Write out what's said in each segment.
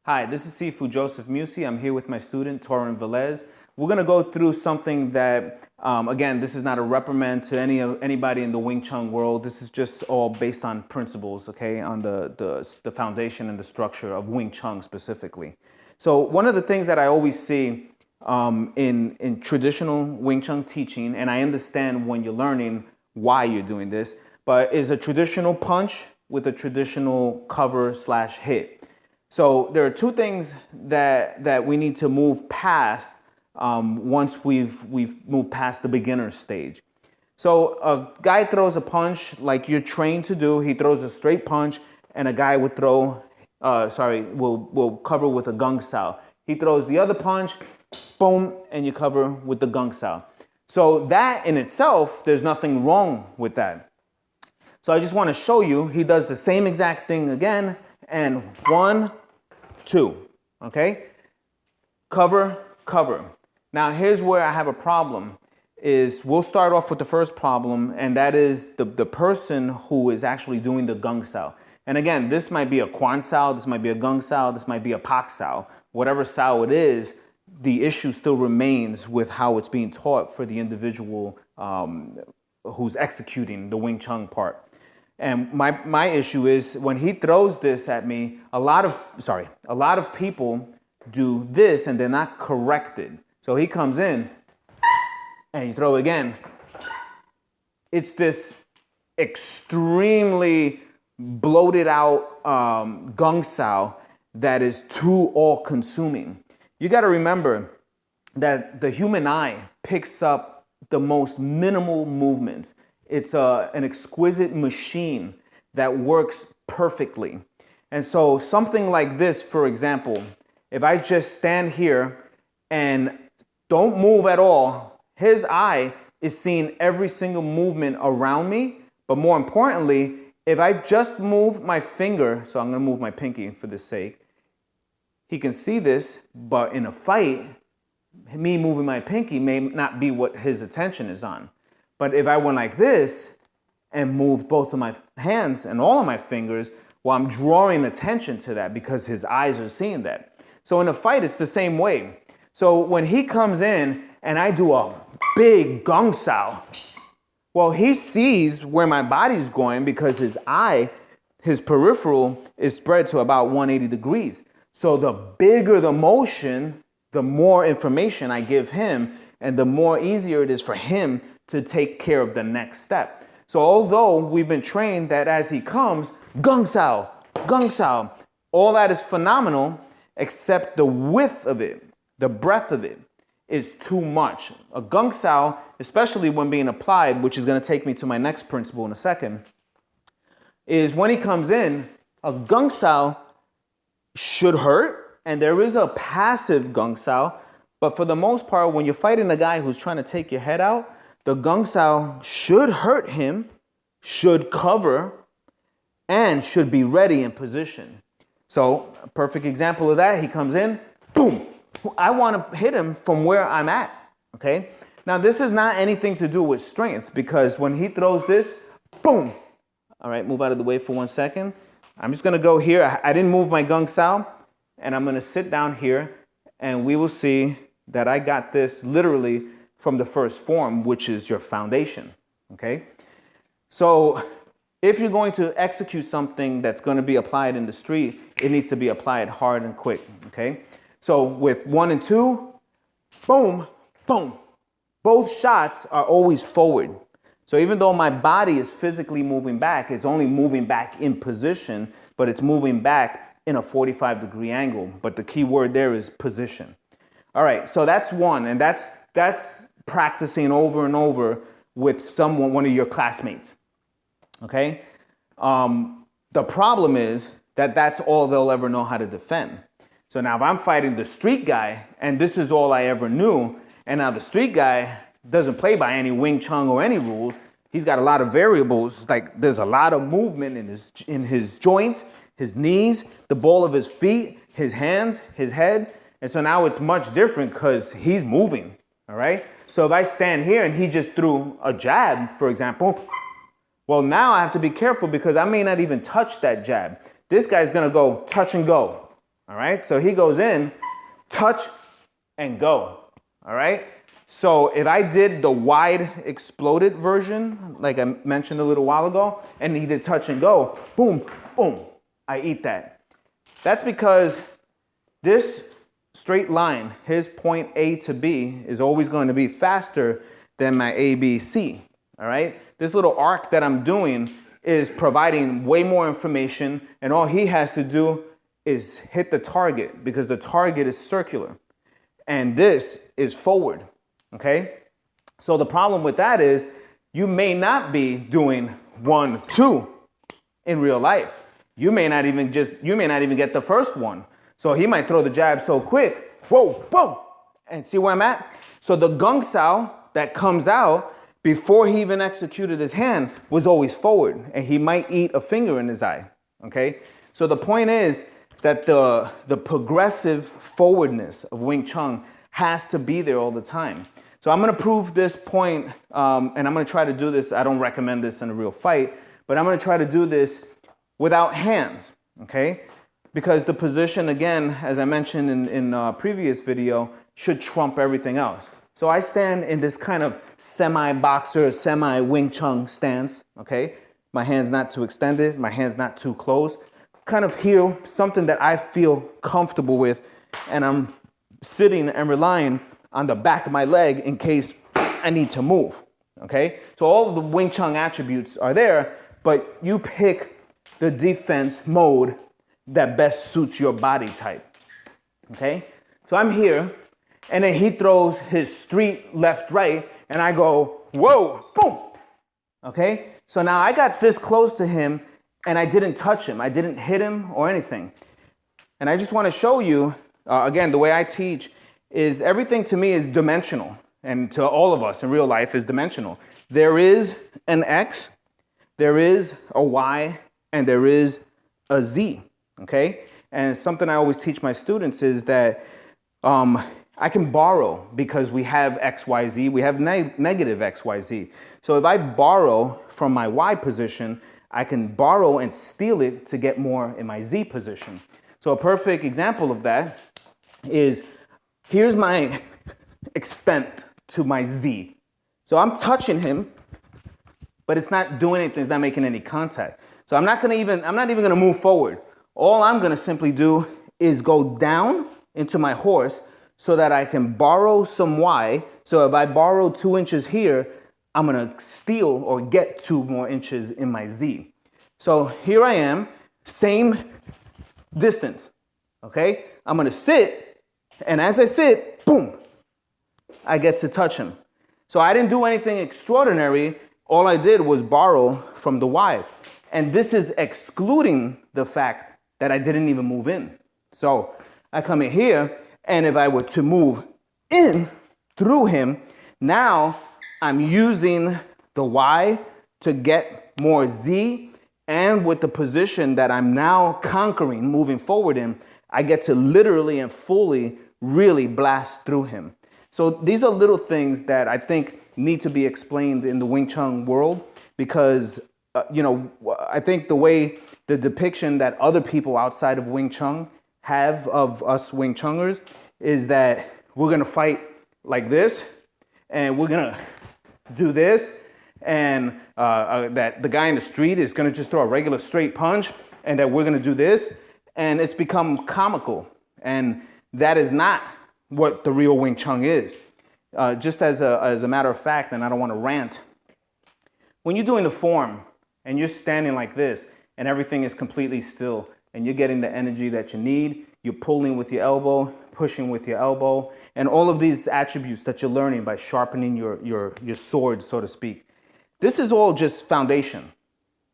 Hi, this is Sifu Joseph Musi. I'm here with my student, Torin Velez. We're going to go through something that, again, this is not a reprimand to anybody in the Wing Chun world. This is just all based on principles, okay, on the foundation and the structure of Wing Chun specifically. So one of the things that I always see in traditional Wing Chun teaching, and I understand when you're learning why you're doing this, but is a traditional punch with a traditional cover/hit. So there are two things that we need to move past once we've moved past the beginner stage. So a guy throws a punch like you're trained to do. He throws a straight punch, and a guy would will cover with a gung sao. He throws the other punch, boom, and you cover with the gung sao. So that in itself, there's nothing wrong with that. So I just want to show you, he does the same exact thing again, and 1, 2, okay? Cover, cover. Now here's where I have a problem, is we'll start off with the first problem, and that is the person who is actually doing the gung sao. And again, this might be a quan sao, this might be a gung sao, this might be a pak sao. Whatever sao it is, the issue still remains with how it's being taught for the individual who's executing the Wing Chun part. And my issue is when he throws this at me, a lot of people do this and they're not corrected. So he comes in and you throw again. It's this extremely bloated out gung sao that is too all consuming. You got to remember that the human eye picks up the most minimal movements. It's an exquisite machine that works perfectly. And so something like this, for example, if I just stand here and don't move at all, his eye is seeing every single movement around me. But more importantly, if I just move my finger, so I'm going to move my pinky for this sake, he can see this, but in a fight, me moving my pinky may not be what his attention is on. But if I went like this and moved both of my hands and all of my fingers, well, I'm drawing attention to that because his eyes are seeing that. So in a fight, it's the same way. So when he comes in and I do a big gung sao, well, he sees where my body's going because his eye, his peripheral is spread to about 180 degrees. So the bigger the motion, the more information I give him, and the more easier it is for him to take care of the next step. So although we've been trained that as he comes, gung sao, all that is phenomenal, except the width of it, the breadth of it is too much. A gung sao, especially when being applied, which is going to take me to my next principle in a second, is when he comes in, a gung sao should hurt, and there is a passive gung sao, but for the most part, when you're fighting a guy who's trying to take your head out, the gung sao should hurt him, should cover, and should be ready in position. So a perfect example of that, he comes in, boom. I want to hit him from where I'm at, okay? Now, this is not anything to do with strength because when he throws this, boom. All right, move out of the way for 1 second. I'm just going to go here. I didn't move my gung sao, and I'm going to sit down here, and we will see that I got this literally from the first form, which is your foundation, okay? So if you're going to execute something that's going to be applied in the street, it needs to be applied hard and quick, okay? So with 1 and 2, boom, boom. Both shots are always forward. So even though my body is physically moving back, it's only moving back in position, but it's moving back in a 45-degree angle. But the key word there is position. All right, so that's one, and that's practicing over and over with one of your classmates, okay? The problem is that that's all they'll ever know how to defend. So now if I'm fighting the street guy, and this is all I ever knew, and now the street guy doesn't play by any Wing Chun or any rules, he's got a lot of variables, like there's a lot of movement in his joints, his knees, the ball of his feet, his hands, his head, and so now it's much different because he's moving, all right? So if I stand here and he just threw a jab, for example, well, now I have to be careful because I may not even touch that jab. This guy's gonna go touch and go. All right, so he goes in, touch and go. All right, so if I did the wide exploded version, like I mentioned a little while ago, and he did touch and go, boom, boom, I eat that. That's because this straight line, his point A to B, is always going to be faster than my A, B, C. All right, this little arc that I'm doing is providing way more information, and all he has to do is hit the target because the target is circular and this is forward. Okay, so the problem with that is you may not be doing 1, 2 in real life. You may not even get the first one. So he might throw the jab so quick, whoa, whoa, and see where I'm at? So the gung sao that comes out before he even executed his hand was always forward, and he might eat a finger in his eye, okay? So the point is that the progressive forwardness of Wing Chun has to be there all the time. So I'm gonna prove this point, and I'm gonna try to do this. I don't recommend this in a real fight, but I'm gonna try to do this without hands, okay? Because the position, again, as I mentioned in a previous video, should trump everything else. So I stand in this kind of semi-boxer, semi-Wing Chun stance, okay? My hand's not too extended, my hand's not too close. Kind of here, something that I feel comfortable with, and I'm sitting and relying on the back of my leg in case I need to move, okay? So all of the Wing Chun attributes are there, but you pick the defense mode that best suits your body type, okay? So I'm here, and then he throws his street left, right, and I go, whoa, boom, okay? So now I got this close to him, and I didn't touch him. I didn't hit him or anything. And I just want to show you, again, the way I teach is everything to me is dimensional, and to all of us in real life is dimensional. There is an X, there is a Y, and there is a Z, okay? And something I always teach my students is that I can borrow because we have X, Y, Z. We have negative X, Y, Z. So if I borrow from my Y position, I can borrow and steal it to get more in my Z position. So a perfect example of that is, here's my extent to my Z. So I'm touching him, but it's not doing anything. It's not making any contact. So I'm not even gonna move forward. All I'm gonna simply do is go down into my horse so that I can borrow some Y. So if I borrow 2 inches here, I'm gonna steal or get 2 more inches in my Z. So here I am, same distance, okay? I'm gonna sit, and as I sit, boom, I get to touch him. So I didn't do anything extraordinary. All I did was borrow from the Y. And this is excluding the fact that I didn't even move in. So I come in here, and if I were to move in through him, now I'm using the Y to get more Z, and with the position that I'm now conquering, moving forward in, I get to literally and fully really blast through him. So these are little things that I think need to be explained in the Wing Chun world, because I think the way the depiction that other people outside of Wing Chun have of us Wing Chungers is that we're gonna fight like this, and we're gonna do this, and that the guy in the street is gonna just throw a regular straight punch, and that we're gonna do this, and it's become comical, and that is not what the real Wing Chun is. Just as a matter of fact, and I don't want to rant, when you're doing the form and you're standing like this and everything is completely still and you're getting the energy that you need, you're pulling with your elbow, pushing with your elbow, and all of these attributes that you're learning by sharpening your sword, so to speak. This is all just foundation.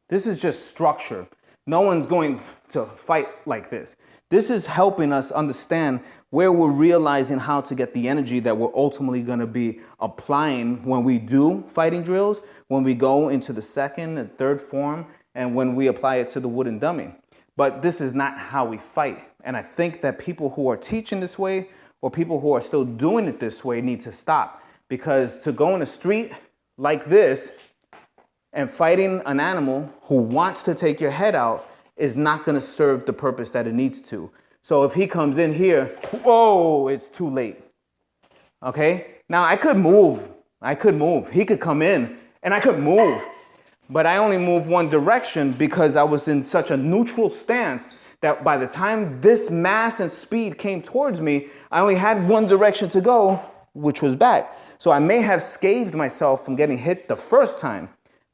This is just structure. No one's going to fight like this. This is helping us understand where we're realizing how to get the energy that we're ultimately going to be applying when we do fighting drills, when we go into the second and third form, and when we apply it to the wooden dummy. But this is not how we fight. And I think that people who are teaching this way, or people who are still doing it this way, need to stop. Because to go in the street like this and fighting an animal who wants to take your head out is not going to serve the purpose that it needs to. So if he comes in here, whoa, it's too late. Okay? Now I could move. I could move. He could come in and I could move. But I only moved one direction because I was in such a neutral stance that by the time this mass and speed came towards me, I only had one direction to go, which was back. So I may have scathed myself from getting hit the first time,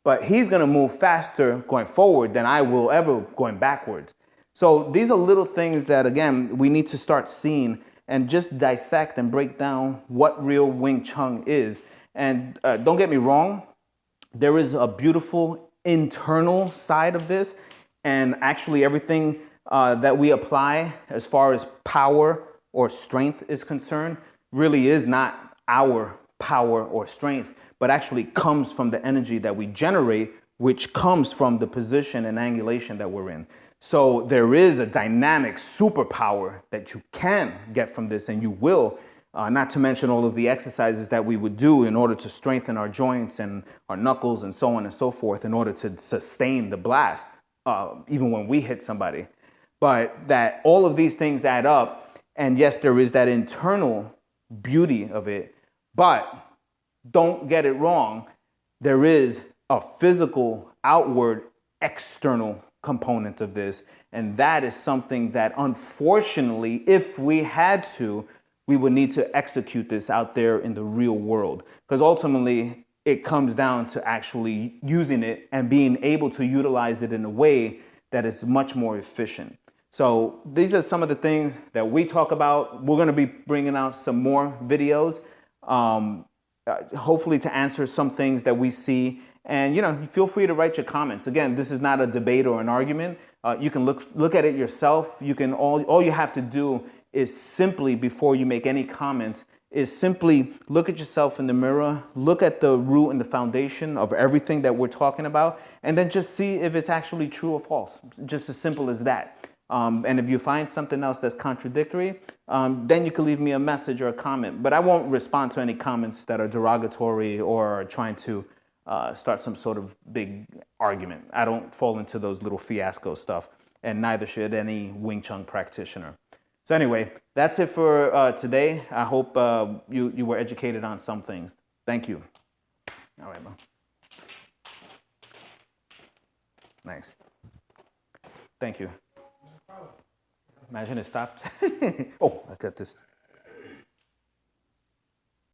but he's gonna move faster going forward than I will ever going backwards. So these are little things that, again, we need to start seeing and just dissect and break down what real Wing Chun is. And don't get me wrong, there is a beautiful internal side of this, and actually everything that we apply as far as power or strength is concerned really is not our power or strength, but actually comes from the energy that we generate, which comes from the position and angulation that we're in. So there is a dynamic superpower that you can get from this, and you will. Not to mention all of the exercises that we would do in order to strengthen our joints and our knuckles and so on and so forth in order to sustain the blast, even when we hit somebody. But that all of these things add up. And yes, there is that internal beauty of it. But don't get it wrong. There is a physical, outward, external component of this. And that is something that, unfortunately, if we had to, we would need to execute this out there in the real world. Because ultimately, it comes down to actually using it and being able to utilize it in a way that is much more efficient. So these are some of the things that we talk about. We're going to be bringing out some more videos, hopefully to answer some things that we see. And, feel free to write your comments. Again, this is not a debate or an argument. You can look at it yourself. You can all you have to do is simply, before you make any comments, is simply look at yourself in the mirror, look at the root and the foundation of everything that we're talking about, and then just see if it's actually true or false. Just as simple as that. And if you find something else that's contradictory, then you can leave me a message or a comment. But I won't respond to any comments that are derogatory or trying to start some sort of big argument. I don't fall into those little fiasco stuff, and neither should any Wing Chun practitioner. So anyway, that's it for today. I hope you were educated on some things. Thank you. All right, bro. Nice. Thank you. Imagine it stopped. Oh, I got this.